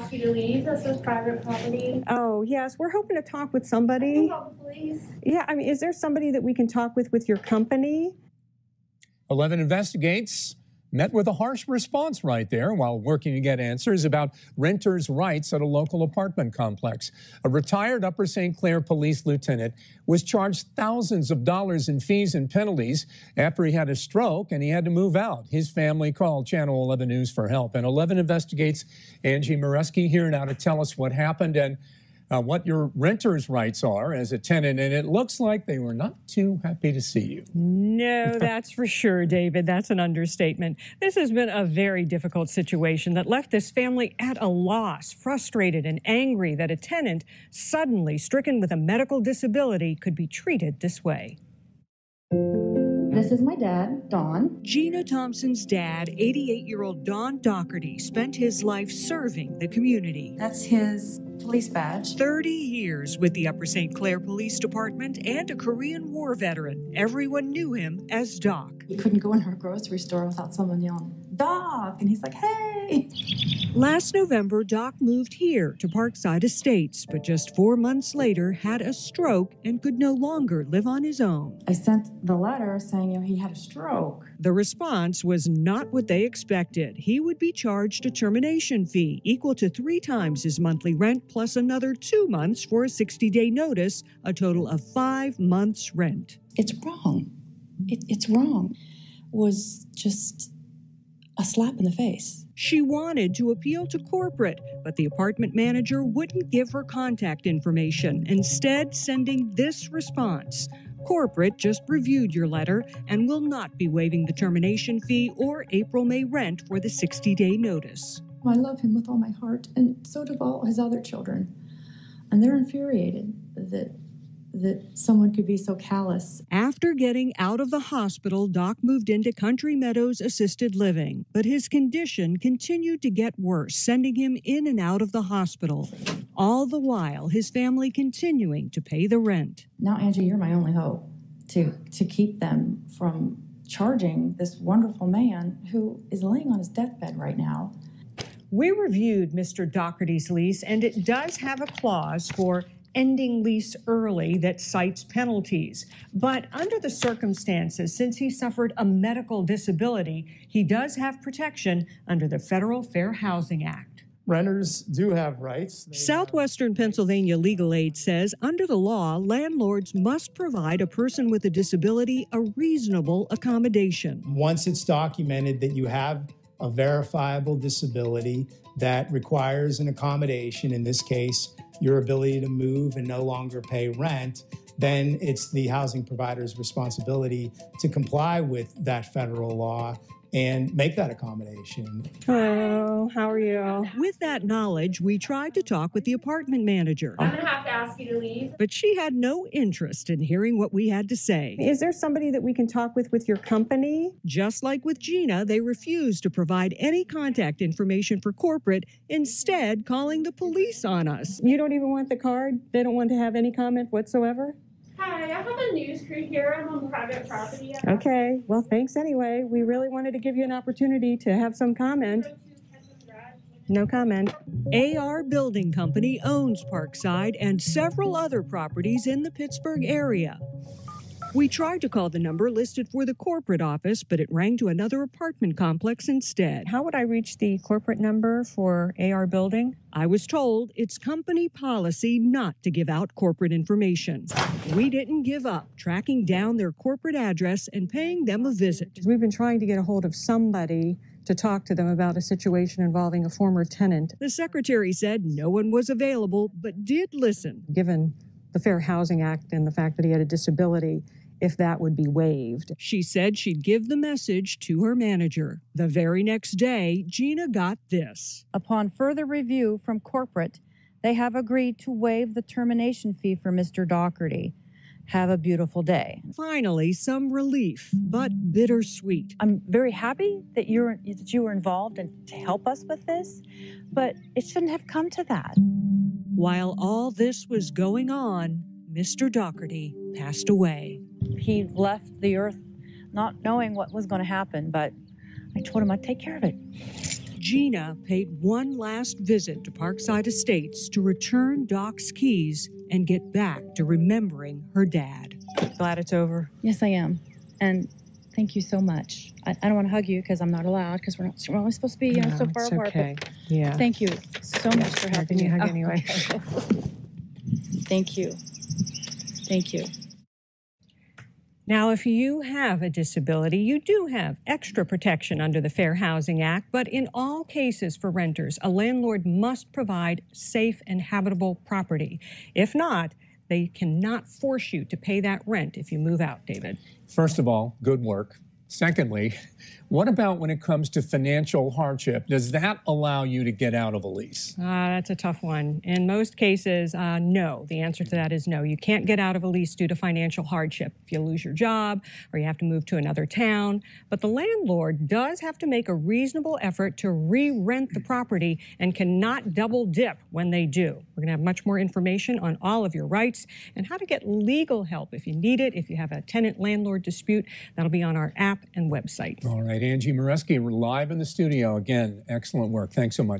ask you to leave. This is private property. Oh, yes. We're hoping to talk with I somebody. can call the police. Yeah, I mean, is there somebody that we can talk with your company? 11 Investigates met with a harsh response right there while working to get answers about renters' rights at a local apartment complex. A retired Upper St. Clair police lieutenant was charged thousands of dollars in fees and penalties after he had a stroke and he had to move out. His family called Channel 11 News for help. And 11 Investigates' Angie Moreski here now to tell us what happened and what your renters' rights are as a tenant, and it looks like they were not too happy to see you. No, that's for sure, David. That's an understatement. This has been a very difficult situation that left this family at a loss, frustrated and angry that a tenant suddenly stricken with a medical disability could be treated this way. This is my dad, Don. Gina Thompson's dad, 88-year-old Don Doherty, spent his life serving the community. That's his police badge. 30 years with the Upper St. Clair Police Department and a Korean War veteran. Everyone knew him as Doc. You couldn't go into a grocery store without someone yelling, Doc! And he's like, hey! Last November, Doc moved here to Parkside Estates, but just 4 months later had a stroke and could no longer live on his own. I sent the letter saying, he had a stroke. The response was not what they expected. He would be charged a termination fee equal to 3 times his monthly rent plus another 2 months for a 60-day notice, a total of 5 months' rent. It's wrong. It's wrong. It was just a slap in the face. She wanted to appeal to corporate, but the apartment manager wouldn't give her contact information, instead sending this response. Corporate just reviewed your letter and will not be waiving the termination fee or April-May rent for the 60-day notice. I love him with all my heart, and so do all his other children. And they're infuriated that someone could be so callous. After getting out of the hospital, Doc moved into Country Meadows Assisted Living, but his condition continued to get worse, sending him in and out of the hospital. All the while, his family continuing to pay the rent. Now, Angie, you're my only hope to keep them from charging this wonderful man who is laying on his deathbed right now. We reviewed Mr. Doherty's lease, and it does have a clause for ending lease early that cites penalties. But under the circumstances, since he suffered a medical disability, he does have protection under the Federal Fair Housing Act. Renters do have rights. Southwestern Pennsylvania Legal Aid says under the law, landlords must provide a person with a disability a reasonable accommodation. Once it's documented that you have a verifiable disability that requires an accommodation, in this case, your ability to move and no longer pay rent, then it's the housing provider's responsibility to comply with that federal law and make that accommodation. Hello, how are you? With that knowledge, we tried to talk with the apartment manager. I'm going to have to ask you to leave. But she had no interest in hearing what we had to say. Is there somebody that we can talk with your company? Just like with Gina, they refused to provide any contact information for corporate, instead calling the police on us. You don't even want the card? They don't want to have any comment whatsoever? Hi, I have a news crew here. I'm on private property. Okay, well, thanks anyway. We really wanted to give you an opportunity to have some comment. No comment. AR Building Company owns Parkside and several other properties in the Pittsburgh area. We tried to call the number listed for the corporate office, but it rang to another apartment complex instead. How would I reach the corporate number for AR Building? I was told it's company policy not to give out corporate information. We didn't give up, tracking down their corporate address and paying them a visit. We've been trying to get a hold of somebody to talk to them about a situation involving a former tenant. The secretary said no one was available, but did listen. Given the Fair Housing Act and the fact that he had a disability, if that would be waived. She said she'd give the message to her manager. The very next day, Gina got this. Upon further review from corporate, they have agreed to waive the termination fee for Mr. Doherty. Have a beautiful day. Finally, some relief, but bittersweet. I'm very happy that you were involved and to help us with this, but it shouldn't have come to that. While all this was going on, Mr. Doherty passed away. He left the earth not knowing what was going to happen, but I told him I'd take care of it. Gina paid one last visit to Parkside Estates to return Doc's keys and get back to remembering her dad. Glad it's over. Yes, I am. And thank you so much. I don't want to hug you because I'm not allowed because we're only supposed to be, so far it's apart. okay. But Yeah. thank you so much for helping me. Hug Oh, anyway. okay. Thank you. Thank you. Now, if you have a disability, you do have extra protection under the Fair Housing Act, but in all cases for renters, a landlord must provide safe and habitable property. If not, they cannot force you to pay that rent if you move out, David. First of all, good work. Secondly, what about when it comes to financial hardship? Does that allow you to get out of a lease? That's a tough one. In most cases, no. The answer to that is no. You can't get out of a lease due to financial hardship. If you lose your job or you have to move to another town. But the landlord does have to make a reasonable effort to re-rent the property and cannot double dip when they do. We're going to have much more information on all of your rights and how to get legal help if you need it, if you have a tenant-landlord dispute. That'll be on our app and website. All right, Angie Moreski, we're live in the studio. Again, excellent work. Thanks so much.